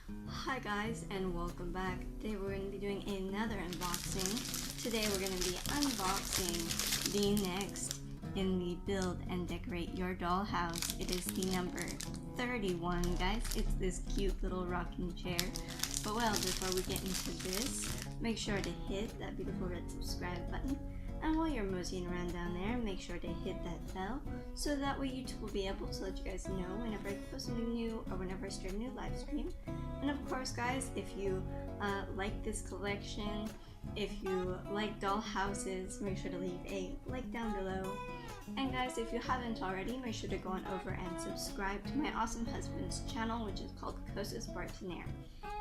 Hi guys, and welcome back. Today we're going to be doing another unboxing. Today we're going to be unboxing the next in the Build and Decorate Your Dollhouse. It is the number 31, guys. It's this cute little rocking chair. But well, before we get into this, make sure to hit that beautiful red subscribe button. And while you're moseying around down there, make sure to hit that bell so that way YouTube will be able to let you guys know whenever I post something new or whenever I start a new live stream. And of course, guys, if you like this collection, if you like doll houses, make sure to leave a like down below. And guys, if you haven't already, make sure to go on over and subscribe to my awesome husband's channel, which is called Cosas Bartiner.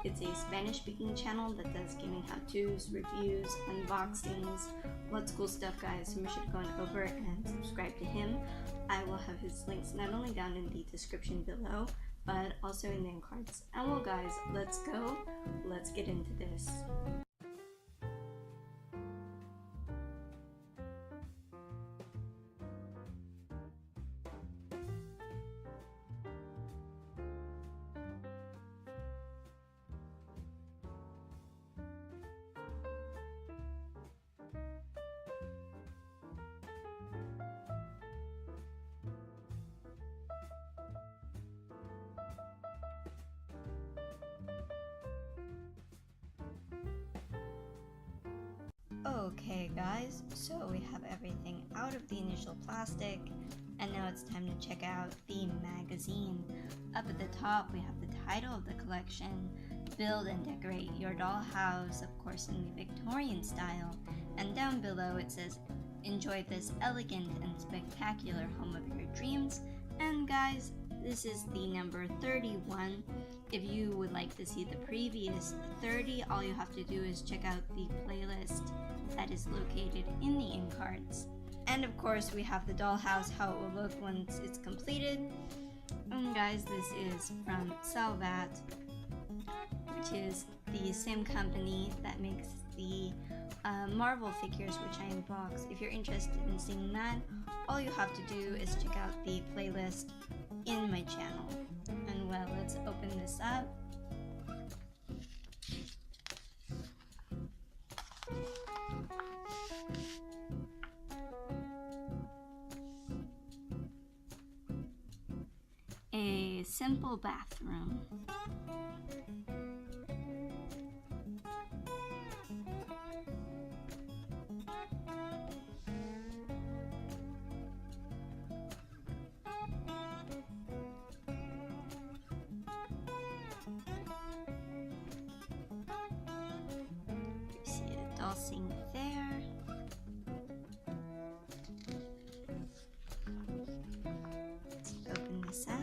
It's a Spanish-speaking channel that does gaming how-tos, reviews, unboxings, lots of cool stuff, guys. So make sure to go on over and subscribe to him. I will have his links not only down in the description below, but also in the end cards. And well, guys, let's go. Let's get into this. Okay guys, so we have everything out of the initial plastic, and now it's time to check out the magazine. Up at the top we have the title of the collection, Build and Decorate Your Dollhouse, of course in the Victorian style, and down below it says, enjoy this elegant and spectacular home of your dreams. And guys, this is the number 31. If you would like to see the previous 30, all you have to do is check out the playlist that is located in the end cards. And of course we have the dollhouse, how it will look once it's completed. And guys, this is from Salvat, which is the same company that makes the Marvel figures, which I unbox. If you're interested in seeing that, all you have to do is check out the playlist in my channel. And well, let's open this up. A simple bathroom. You see a doll sink there. Let's open this up.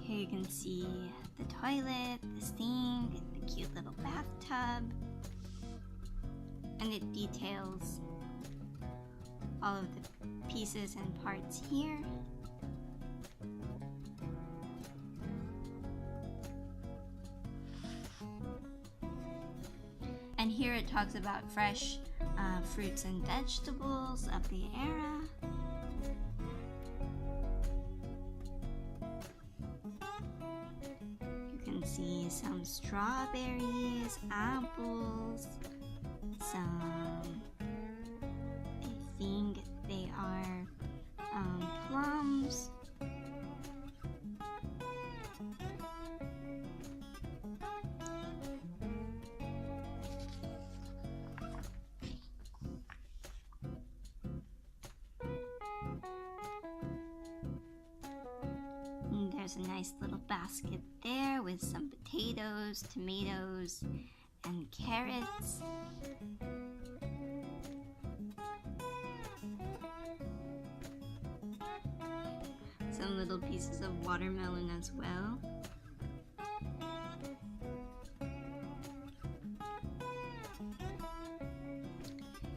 Here you can see the toilet, the sink, the cute little bathtub, and it details all of the pieces and parts here. And here it talks about fresh fruits and vegetables of the era. You can see some strawberries, apples, some, I think they are plums. And there's a nice little basket there with some potatoes, tomatoes, and carrots. Some little pieces of watermelon as well.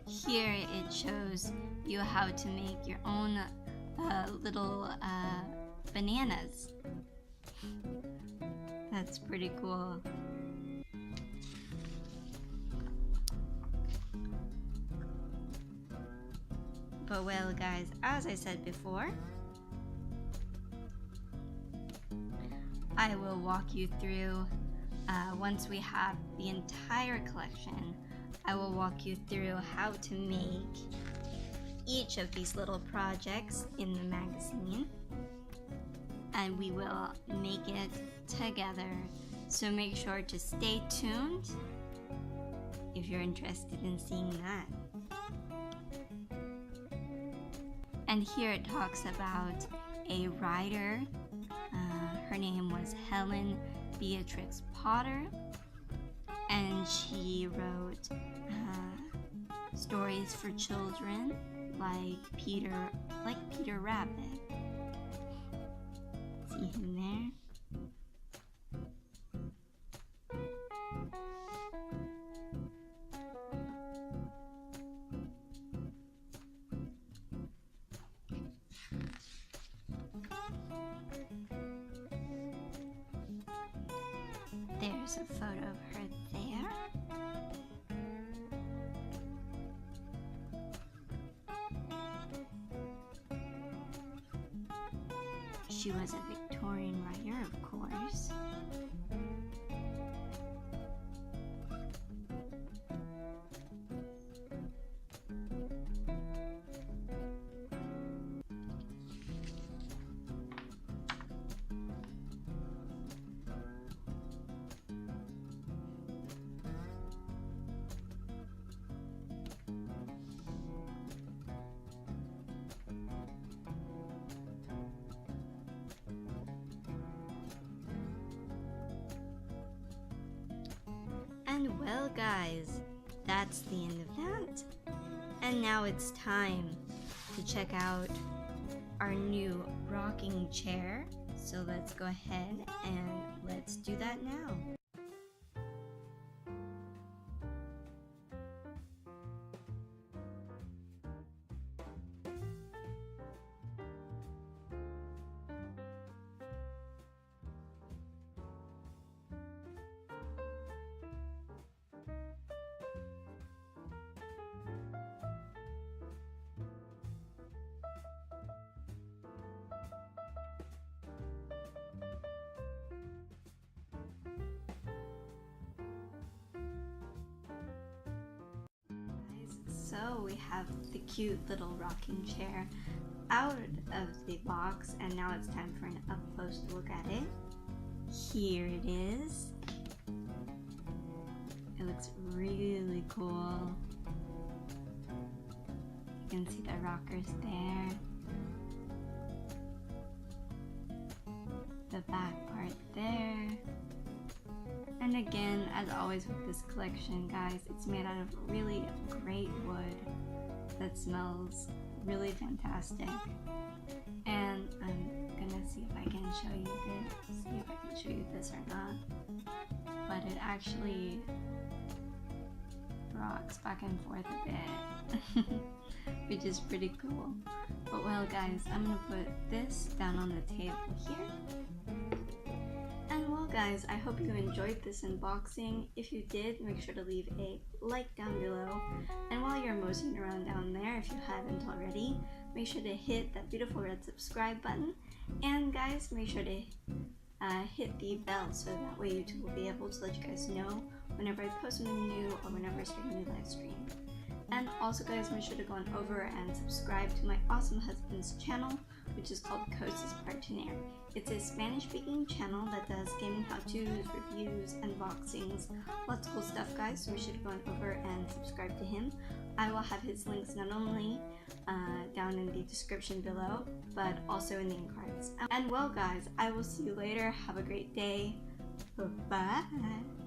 Here it shows you how to make your own little bananas. That's pretty cool. But well guys, as I said before, I will walk you through, once we have the entire collection, I will walk you through how to make each of these little projects in the magazine, and we will make it together. So make sure to stay tuned if you're interested in seeing that. And here it talks about a writer. Her name was Helen Beatrix Potter, and she wrote stories for children like Peter Rabbit. See him there? There's a photo of her there. She was a Victorian writer, of course. And well guys, that's the end of that. And now it's time to check out our new rocking chair. So let's go ahead and let's do that now. So we have the cute little rocking chair out of the box, and now it's time for an up-close look at it. Here it is. It looks really cool. You can see the rockers there. The back part there. And again, as always with this collection, guys, it's made out of really great wood that smells really fantastic. And I'm gonna see if I can show you this, see if I can show you this or not. But it actually rocks back and forth a bit, which is pretty cool. But well guys, I'm gonna put this down on the table here. And well guys, I hope you enjoyed this unboxing. If you did, make sure to leave a like down below. And while you're moseying around down there, if you haven't already, make sure to hit that beautiful red subscribe button. And guys, make sure to hit the bell so that way YouTube will be able to let you guys know whenever I post something new or whenever I start a new live stream. And also guys, make sure to go on over and subscribe to my awesome husband's channel, which is called Coast's Partonaire. It's a Spanish-speaking channel that does gaming how-tos, reviews, unboxings, lots of cool stuff guys, so make sure to go on over and subscribe to him. I will have his links not only down in the description below, but also in the end cards. And well guys, I will see you later. Have a great day. Bye-bye.